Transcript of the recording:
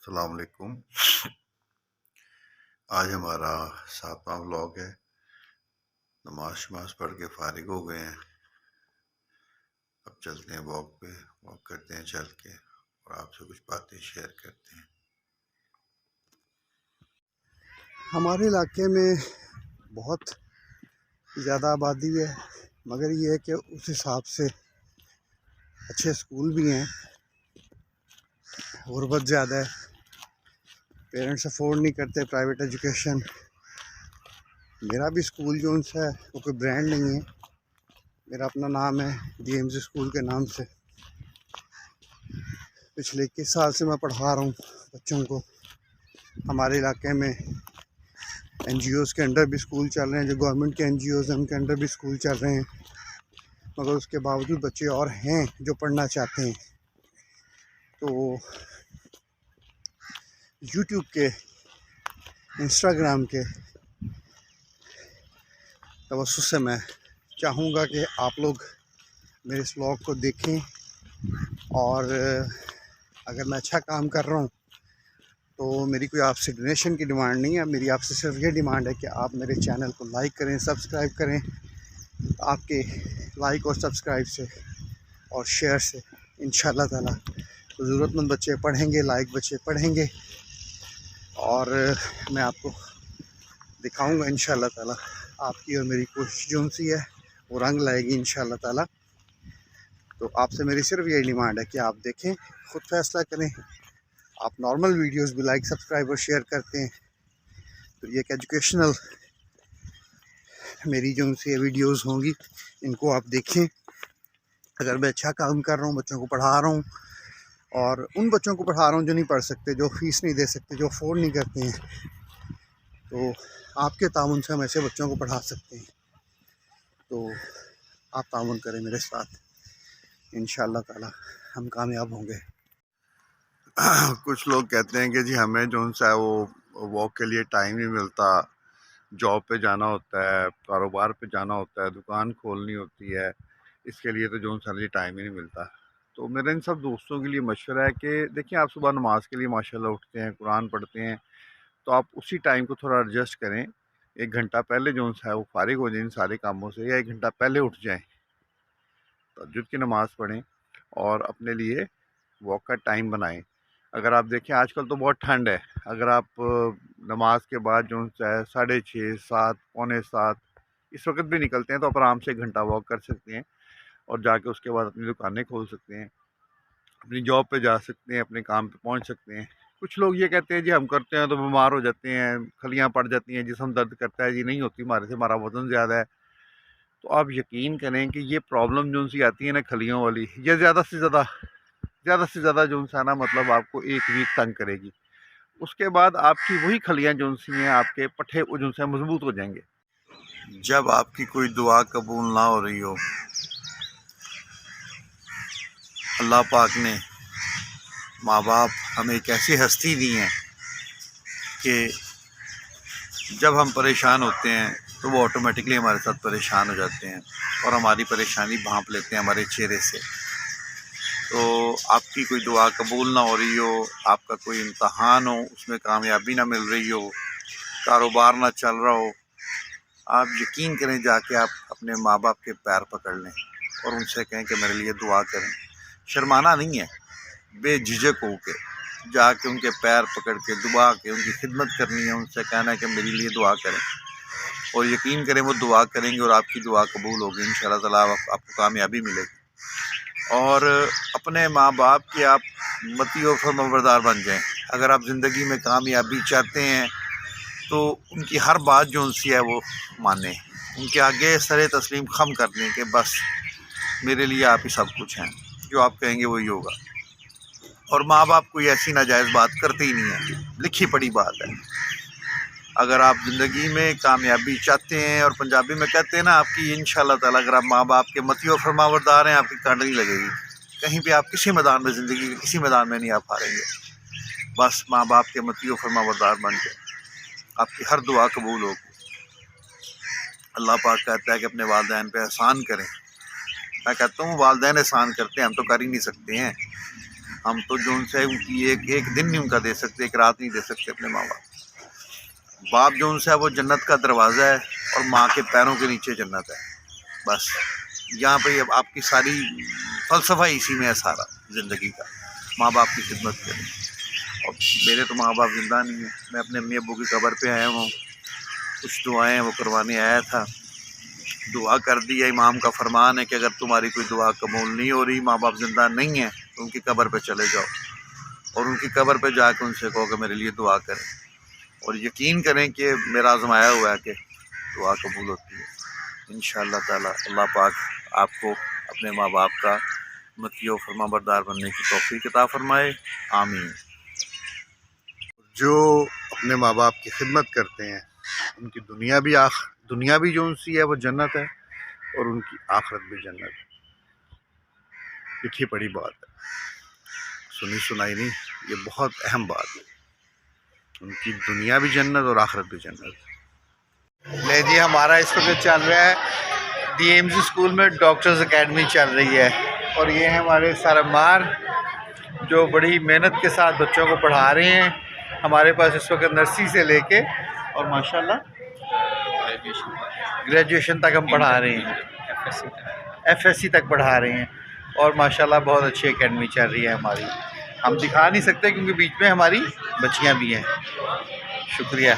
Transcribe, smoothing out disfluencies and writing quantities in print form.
السلام علیکم۔ آج ہمارا 7واں ولاگ ہے۔ نماز پڑھ کے فارغ ہو گئے ہیں، اب چلتے ہیں واک پہ، واک کرتے ہیں چل کے اور آپ سے کچھ باتیں شیئر کرتے ہیں۔ ہمارے علاقے میں بہت زیادہ آبادی ہے، مگر یہ ہے کہ اس حساب سے اچھے اسکول بھی ہیں۔ غربت زیادہ ہے، پیرنٹس افورڈ نہیں کرتے پرائیویٹ ایجوکیشن۔ میرا بھی اسکول جو ان سے ہے وہ کوئی برانڈ نہیں ہے، میرا اپنا نام ہے ڈی ایم سی اسکول کے نام سے۔ پچھلے 21 سال سے میں پڑھا رہا ہوں بچوں کو۔ ہمارے علاقے میں این جی اوز کے انڈر بھی اسکول چل رہے ہیں، جو گورنمنٹ کے این جی اوز ہیں ان کے انڈر بھی اسکول چل رہے ہیں، مگر اس کے باوجود بچے اور ہیں جو پڑھنا چاہتے ہیں۔ تو یوٹیوب کے، انسٹاگرام کے توسط سے میں چاہوں گا کہ آپ لوگ میرے اس ولاگ کو دیکھیں، اور اگر میں اچھا کام کر رہا ہوں تو میری کوئی آپ سے ڈونیشن کی ڈیمانڈ نہیں ہے، میری آپ سے صرف یہ ڈیمانڈ ہے کہ آپ میرے چینل کو لائک کریں، سبسکرائب کریں۔ آپ کے لائک اور سبسکرائب سے اور شیئر سے انشاءاللہ تعالی ضرورت مند بچے پڑھیں گے، لائک بچے پڑھیں گے، اور میں آپ کو دکھاؤں گا انشاءاللہ تعالی۔ آپ کی اور میری کوشش جو سی ہے وہ رنگ لائے گی انشاءاللہ تعالی۔ تو آپ سے میری صرف یہ ڈیمانڈ ہے کہ آپ دیکھیں، خود فیصلہ کریں۔ آپ نارمل ویڈیوز بھی لائک، سبسکرائب اور شیئر کرتے ہیں تو یہ ایک ایجوکیشنل میری جو سی ویڈیوز ہوں گی، ان کو آپ دیکھیں۔ اگر میں اچھا کام کر رہا ہوں، بچوں کو پڑھا رہا ہوں، اور ان بچوں کو پڑھا رہا ہوں جو نہیں پڑھ سکتے، جو فیس نہیں دے سکتے، جو افورڈ نہیں کرتے ہیں، تو آپ کے تعاون سے ہم ایسے بچوں کو پڑھا سکتے ہیں۔ تو آپ تعاون کریں میرے ساتھ، انشاءاللہ تعالی ہم کامیاب ہوں گے۔ کچھ لوگ کہتے ہیں کہ جی ہمیں جو سا ہے وہ واک کے لیے ٹائم نہیں ملتا، جاب پہ جانا ہوتا ہے، کاروبار پہ جانا ہوتا ہے، دکان کھولنی ہوتی ہے، اس کے لیے تو جو سا ٹائم ہی نہیں ملتا۔ تو میرا ان سب دوستوں کے لیے مشورہ ہے کہ دیکھیں، آپ صبح نماز کے لیے ماشاءاللہ اٹھتے ہیں، قرآن پڑھتے ہیں، تو آپ اسی ٹائم کو تھوڑا ایڈجسٹ کریں۔ 1 گھنٹہ پہلے جو ہے وہ فارغ ہو جائیں ان سارے کاموں سے، یا 1 گھنٹہ پہلے اٹھ جائیں، تہجد کی نماز پڑھیں اور اپنے لیے واک کا ٹائم بنائیں۔ اگر آپ دیکھیں آج کل تو بہت ٹھنڈ ہے، اگر آپ نماز کے بعد جو ہے 6:30، 7، پونے 7 اس وقت بھی نکلتے ہیں تو آپ آرام سے 1 گھنٹہ واک کر سکتے ہیں، اور جا کے اس کے بعد اپنی دکانیں کھول سکتے ہیں، اپنی جاب پہ جا سکتے ہیں، اپنے کام پہ پہنچ سکتے ہیں۔ کچھ لوگ یہ کہتے ہیں جی ہم کرتے ہیں تو بیمار ہو جاتے ہیں، کھلیاں پڑ جاتی ہیں، جسم درد کرتا ہے۔ جی نہیں ہوتی، ہمارے سے ہمارا وزن زیادہ ہے۔ تو آپ یقین کریں کہ یہ پرابلم جو سی آتی ہے نا کھلیوں والی، یہ زیادہ سے زیادہ جو ہے نا مطلب آپ کو 1 ویک تنگ کرے گی۔ اس کے بعد آپ کی وہی کھلیاں جو سی ہیں، آپ کے پٹھے جو سے مضبوط ہو جائیں گے۔ جب آپ کی کوئی دعا قبول نہ ہو رہی ہو، اللہ پاک نے ماں باپ ہمیں ایک ایسی ہستی دی ہیں کہ جب ہم پریشان ہوتے ہیں تو وہ آٹومیٹکلی ہمارے ساتھ پریشان ہو جاتے ہیں، اور ہماری پریشانی بھانپ لیتے ہیں ہمارے چہرے سے۔ تو آپ کی کوئی دعا قبول نہ ہو رہی ہو، آپ کا کوئی امتحان ہو، اس میں کامیابی نہ مل رہی ہو، کاروبار نہ چل رہا ہو، آپ یقین کریں، جا کے آپ اپنے ماں باپ کے پیر پکڑ لیں اور ان سے کہیں کہ میرے لیے دعا کریں۔ شرمانا نہیں ہے، بے جھجک ہو کے جا کے ان کے پیر پکڑ کے دعا کے ان کی خدمت کرنی ہے، ان سے کہنا ہے کہ میرے لیے دعا کریں، اور یقین کریں وہ دعا کریں گے اور آپ کی دعا قبول ہوگی انشاءاللہ تعالیٰ، آپ کو کامیابی ملے گی۔ اور اپنے ماں باپ کے آپ مطیع و فرمانبردار بن جائیں۔ اگر آپ زندگی میں کامیابی چاہتے ہیں تو ان کی ہر بات جو ان سی ہے وہ مانیں، ان کے آگے سر تسلیم خم کر دیں کہ بس میرے لیے آپ ہی سب کچھ ہیں، جو آپ کہیں گے وہی ہوگا۔ اور ماں باپ کوئی ایسی ناجائز بات کرتے ہی نہیں ہے، لکھی پڑی بات ہے۔ اگر آپ زندگی میں کامیابی چاہتے ہیں، اور پنجابی میں کہتے ہیں نا، آپ کی انشاءاللہ تعالیٰ اگر آپ ماں باپ کے مطیع و فرمانبردار ہیں، آپ کی کانڈ نہیں لگے گی کہیں بھی، آپ کسی میدان میں، زندگی کے کسی میدان میں نہیں آپ ہاریں گے۔ بس ماں باپ کے مطیع و فرمانبردار بن کے آپ کی ہر دعا قبول ہوگی۔ اللہ پاک کہتا ہے کہ اپنے والدین پہ احسان کریں۔ میں کہتا ہوں والدین احسان کرتے ہیں، ہم تو کر ہی نہیں سکتے ہیں۔ ہم تو جو ان سے ان کی ایک دن نہیں ان کا دے سکتے، ایک رات نہیں دے سکتے اپنے ماں باپ۔ باپ جو ان سے ہے وہ جنت کا دروازہ ہے، اور ماں کے پیروں کے نیچے جنت ہے۔ بس یہاں پہ اب آپ کی ساری فلسفہ اسی میں ہے سارا زندگی کا، ماں باپ کی خدمت کریں۔ اور میرے تو ماں باپ زندہ نہیں ہیں، میں اپنے امی ابو کی قبر پہ آیا ہوں، کچھ دعائیں وہ کروانے آیا تھا، دعا کر دی ہے۔ امام کا فرمان ہے کہ اگر تمہاری کوئی دعا قبول نہیں ہو رہی، ماں باپ زندہ نہیں ہیں، تو ان کی قبر پہ چلے جاؤ، اور ان کی قبر پہ جا کے ان سے کہو کہ میرے لیے دعا کریں، اور یقین کریں کہ میرا آزمایا ہوا ہے کہ دعا قبول ہوتی ہے انشاءاللہ تعالی۔ اللہ پاک آپ کو اپنے ماں باپ کا مطیع و فرما بردار بننے کی توفیق عطا فرمائے، آمین۔ جو اپنے ماں باپ کی خدمت کرتے ہیں ان کی دنیا بھی جو ان سی ہے وہ جنت ہے، اور ان کی آخرت بھی جنت ہے۔ لکھی پڑی بات ہے، سنی سنائی نہیں، یہ بہت اہم بات ہے۔ ان کی دنیا بھی جنت اور آخرت بھی جنت۔ لے جی، ہمارا اس وقت چل رہا ہے ڈی ایم سی اسکول میں ڈاکٹرز اکیڈمی چل رہی ہے، اور یہ ہیں ہمارے سر عمار جو بڑی محنت کے ساتھ بچوں کو پڑھا رہے ہیں۔ ہمارے پاس اس وقت نرسری سے لے کے اور ماشاءاللہ گریجویشن تک ہم پڑھا رہے ہیں، ایف ایس سی تک پڑھا رہے ہیں، اور ماشاءاللہ بہت اچھی اکیڈمی چل رہی ہے ہماری۔ ہم دکھا نہیں سکتے کیونکہ بیچ میں ہماری بچیاں بھی ہیں۔ شکریہ۔